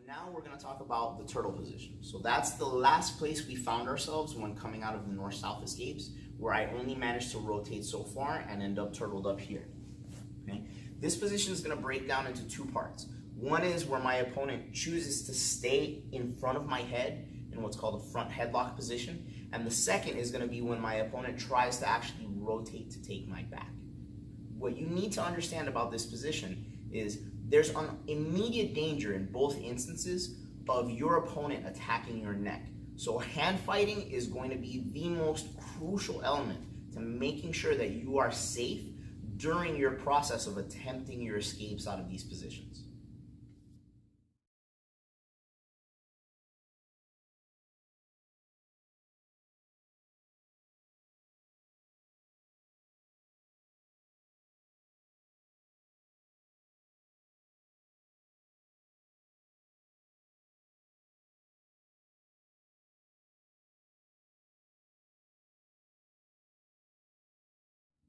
now we're going to talk about the turtle position. So that's the last place we found ourselves when coming out of the north-south escapes, where I only managed to rotate so far and end up turtled up here. Okay? This position is going to break down into two parts. One is where my opponent chooses to stay in front of my head in what's called a front headlock position. And the second is going to be when my opponent tries to actually rotate to take my back. What you need to understand about this position is there's an immediate danger in both instances of your opponent attacking your neck. So hand fighting is going to be the most crucial element to making sure that you are safe during your process of attempting your escapes out of these positions.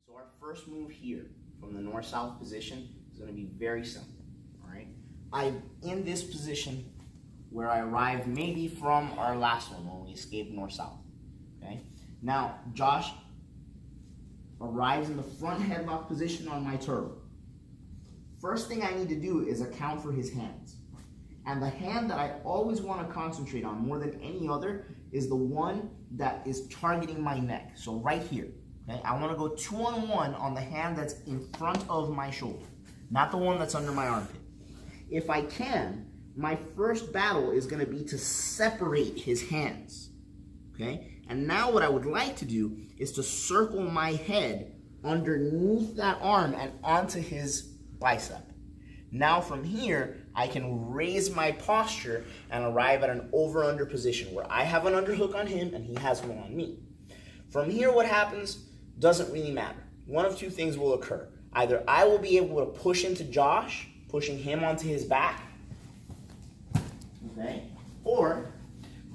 So our first move here from the north-south position is going to be very simple, all right? I'm in this position where I arrived maybe from our last one when we escaped north-south, okay? Now, Josh arrives in the front headlock position on my turtle. First thing I need to do is account for his hands. And the hand that I always want to concentrate on more than any other is the one that is targeting my neck, so right here. Okay, I want to go 2-on-1 on the hand that's in front of my shoulder, not the one that's under my armpit. If I can, my first battle is going to be to separate his hands. Okay, and now what I would like to do is to circle my head underneath that arm and onto his bicep. Now from here, I can raise my posture and arrive at an over-under position where I have an underhook on him and he has one on me. From here, what happens doesn't really matter. One of two things will occur. Either I will be able to push into Josh, pushing him onto his back, okay, or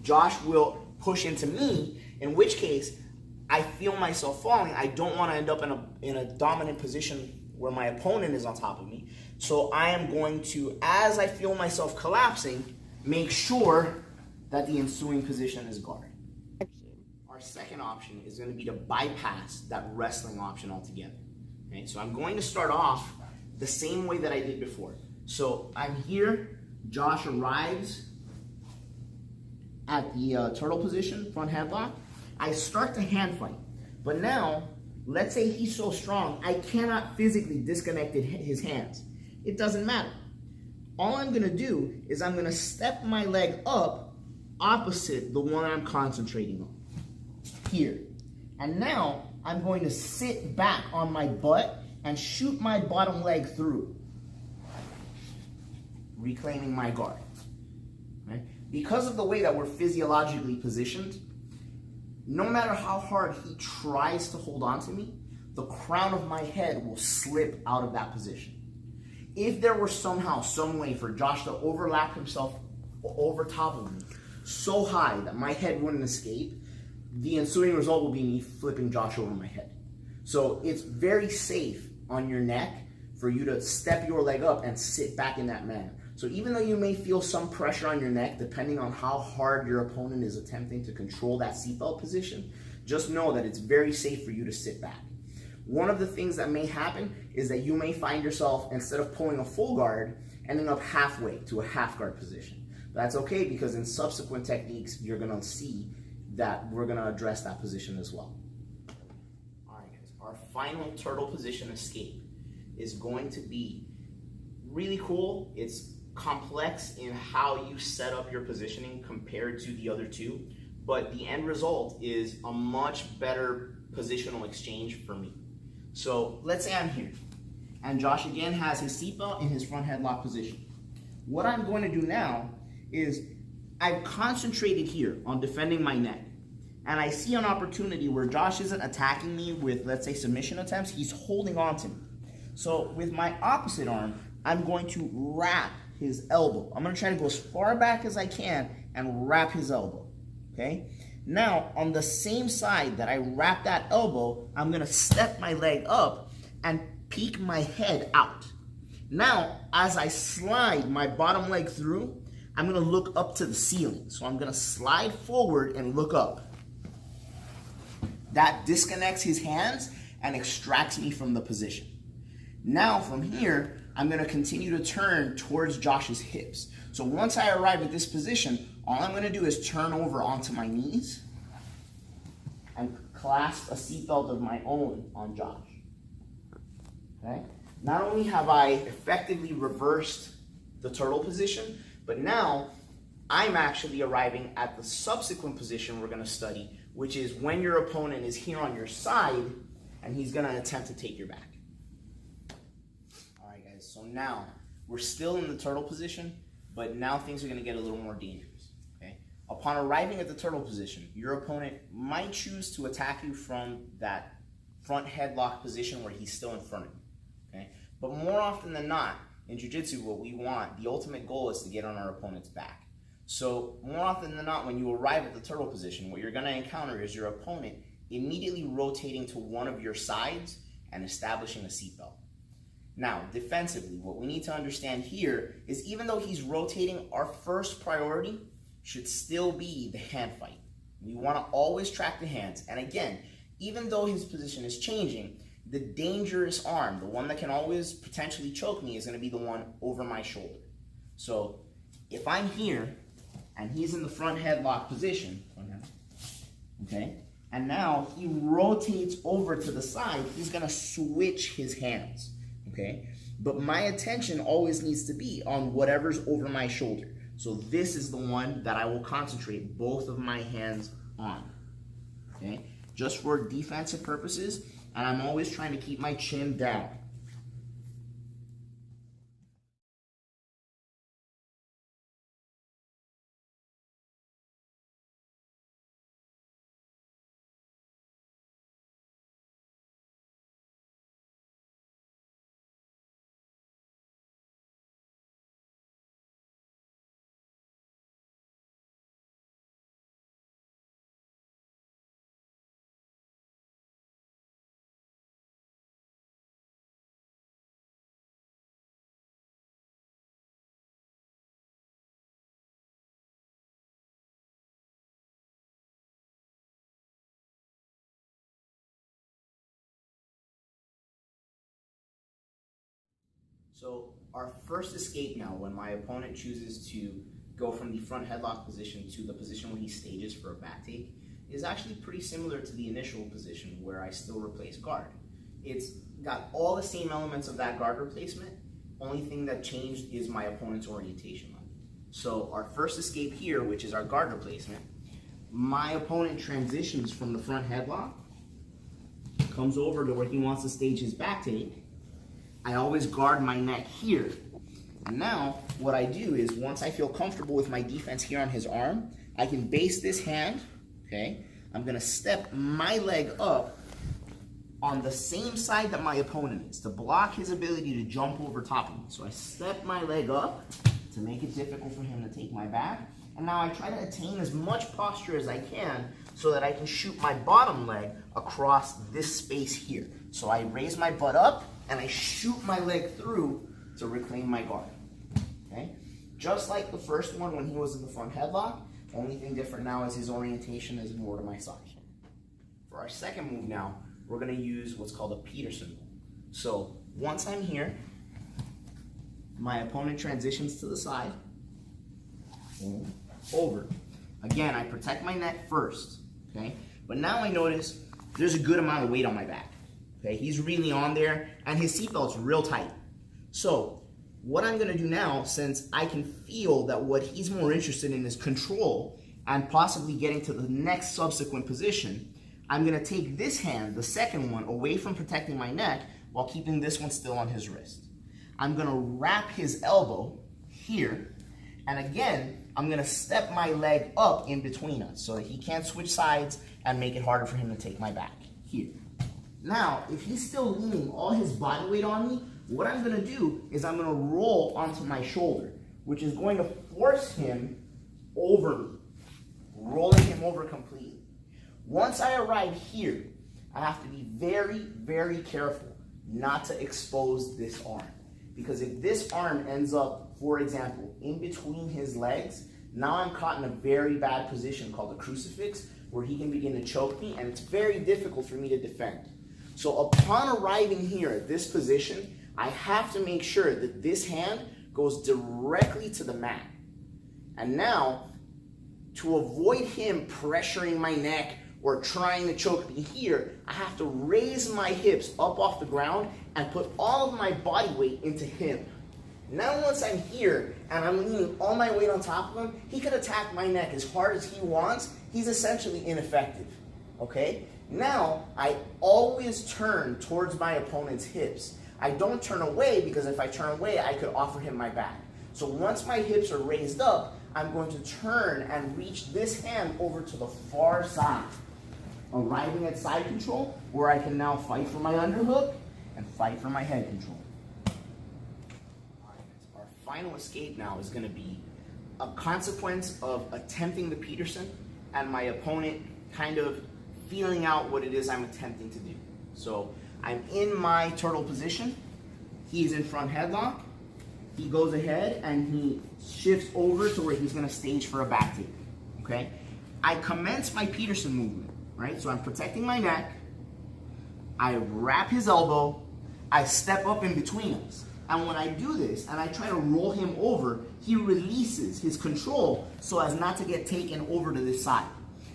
Josh will push into me, in which case I feel myself falling. I don't want to end up in a dominant position where my opponent is on top of me. So I am going to, as I feel myself collapsing, make sure that the ensuing position is guard. Our second option is going to be to bypass that wrestling option altogether. Okay, so I'm going to start off the same way that I did before. So I'm here, Josh arrives at the turtle position, front headlock. I start to hand fight, but now, let's say he's so strong, I cannot physically disconnect his hands. It doesn't matter. All I'm going to do is I'm going to step my leg up opposite the one I'm concentrating on. Here. And now I'm going to sit back on my butt and shoot my bottom leg through, reclaiming my guard. Right? Because of the way that we're physiologically positioned, no matter how hard he tries to hold on to me, the crown of my head will slip out of that position. If there were somehow, some way for Josh to overlap himself over top of me so high that my head wouldn't escape, the ensuing result will be me flipping Josh over my head. So it's very safe on your neck for you to step your leg up and sit back in that manner. So even though you may feel some pressure on your neck, depending on how hard your opponent is attempting to control that seatbelt position, just know that it's very safe for you to sit back. One of the things that may happen is that you may find yourself, instead of pulling a full guard, ending up halfway to a half guard position. That's okay, because in subsequent techniques, you're going to see that we're going to address that position as well. All right, guys, our final turtle position escape is going to be really cool. It's complex in how you set up your positioning compared to the other two, but the end result is a much better positional exchange for me. So let's say I'm here, and Josh again has his seatbelt in his front headlock position. What I'm going to do now is I've concentrated here on defending my neck, and I see an opportunity where Josh isn't attacking me with, let's say, submission attempts. He's holding on to me. So with my opposite arm, I'm going to wrap his elbow. I'm going to try to go as far back as I can and wrap his elbow, okay? Now, on the same side that I wrap that elbow, I'm going to step my leg up and peek my head out. Now, as I slide my bottom leg through, I'm gonna look up to the ceiling. So I'm gonna slide forward and look up. That disconnects his hands and extracts me from the position. Now from here, I'm gonna continue to turn towards Josh's hips. So once I arrive at this position, all I'm gonna do is turn over onto my knees and clasp a seatbelt of my own on Josh. Okay? Not only have I effectively reversed the turtle position, but now I'm actually arriving at the subsequent position we're going to study, which is when your opponent is here on your side and he's going to attempt to take your back. All right, guys, so now we're still in the turtle position, but now things are going to get a little more dangerous. Okay? Upon arriving at the turtle position, your opponent might choose to attack you from that front headlock position where he's still in front of you. Okay? But more often than not, in Jiu-Jitsu, what we want, the ultimate goal is to get on our opponent's back. So more often than not, when you arrive at the turtle position, what you're going to encounter is your opponent immediately rotating to one of your sides and establishing a seatbelt. Now, defensively, what we need to understand here is even though he's rotating, our first priority should still be the hand fight. We want to always track the hands. And again, even though his position is changing, the dangerous arm, the one that can always potentially choke me, is going to be the one over my shoulder. So if I'm here and he's in the front headlock position, okay, and now he rotates over to the side, he's going to switch his hands, okay? But my attention always needs to be on whatever's over my shoulder. So this is the one that I will concentrate both of my hands on, okay? Just for defensive purposes, and I'm always trying to keep my chin down. So our first escape now, when my opponent chooses to go from the front headlock position to the position where he stages for a back take, is actually pretty similar to the initial position where I still replace guard. It's got all the same elements of that guard replacement. Only thing that changed is my opponent's orientation line. So our first escape here, which is our guard replacement, my opponent transitions from the front headlock, comes over to where he wants to stage his back take. I always guard my neck here. And now what I do is once I feel comfortable with my defense here on his arm, I can base this hand, okay? I'm gonna step my leg up on the same side that my opponent is to block his ability to jump over top of me. So I step my leg up to make it difficult for him to take my back. And now I try to attain as much posture as I can so that I can shoot my bottom leg across this space here. So I raise my butt up and I shoot my leg through to reclaim my guard, okay? Just like the first one when he was in the front headlock, only thing different now is his orientation is more to my side. For our second move now, we're gonna use what's called a Peterson move. So once I'm here, my opponent transitions to the side, over. Again, I protect my neck first, okay? But now I notice there's a good amount of weight on my back. Okay, he's really on there, and his seatbelt's real tight. So what I'm gonna do now, since I can feel that what he's more interested in is control and possibly getting to the next subsequent position, I'm gonna take this hand, the second one, away from protecting my neck while keeping this one still on his wrist. I'm gonna wrap his elbow here, and again, I'm gonna step my leg up in between us so that he can't switch sides and make it harder for him to take my back, here. Now, if he's still leaning all his body weight on me, what I'm gonna do is I'm gonna roll onto my shoulder, which is going to force him over me, rolling him over completely. Once I arrive here, I have to be very, very careful not to expose this arm. Because if this arm ends up, for example, in between his legs, now I'm caught in a very bad position called a crucifix, where he can begin to choke me, and it's very difficult for me to defend. So upon arriving here at this position, I have to make sure that this hand goes directly to the mat. And now, to avoid him pressuring my neck or trying to choke me here, I have to raise my hips up off the ground and put all of my body weight into him. Now once I'm here and I'm leaning all my weight on top of him, he can attack my neck as hard as he wants. He's essentially ineffective, okay? Now, I always turn towards my opponent's hips. I don't turn away, because if I turn away, I could offer him my back. So once my hips are raised up, I'm going to turn and reach this hand over to the far side, arriving at side control, where I can now fight for my underhook and fight for my head control. Our final escape now is going to be a consequence of attempting the Peterson and my opponent kind of feeling out what it is I'm attempting to do. So I'm in my turtle position. He's in front headlock. He goes ahead and he shifts over to where he's going to stage for a back take. Okay? I commence my Peterson movement, right? So I'm protecting my neck. I wrap his elbow. I step up in between us. And when I do this and I try to roll him over, he releases his control so as not to get taken over to this side.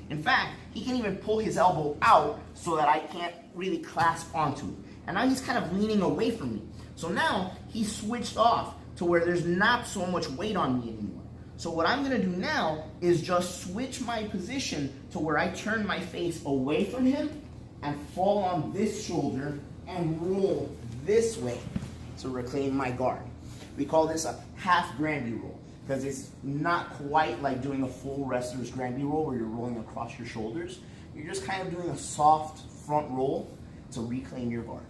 In fact, he can even pull his elbow out so that I can't really clasp onto it. And now he's kind of leaning away from me. So now he's switched off to where there's not so much weight on me anymore. So what I'm gonna do now is just switch my position to where I turn my face away from him and fall on this shoulder and roll this way to reclaim my guard. We call this a half Granby roll, because it's not quite like doing a full wrestler's Granby roll where you're rolling across your shoulders. You're just kind of doing a soft front roll to reclaim your guard.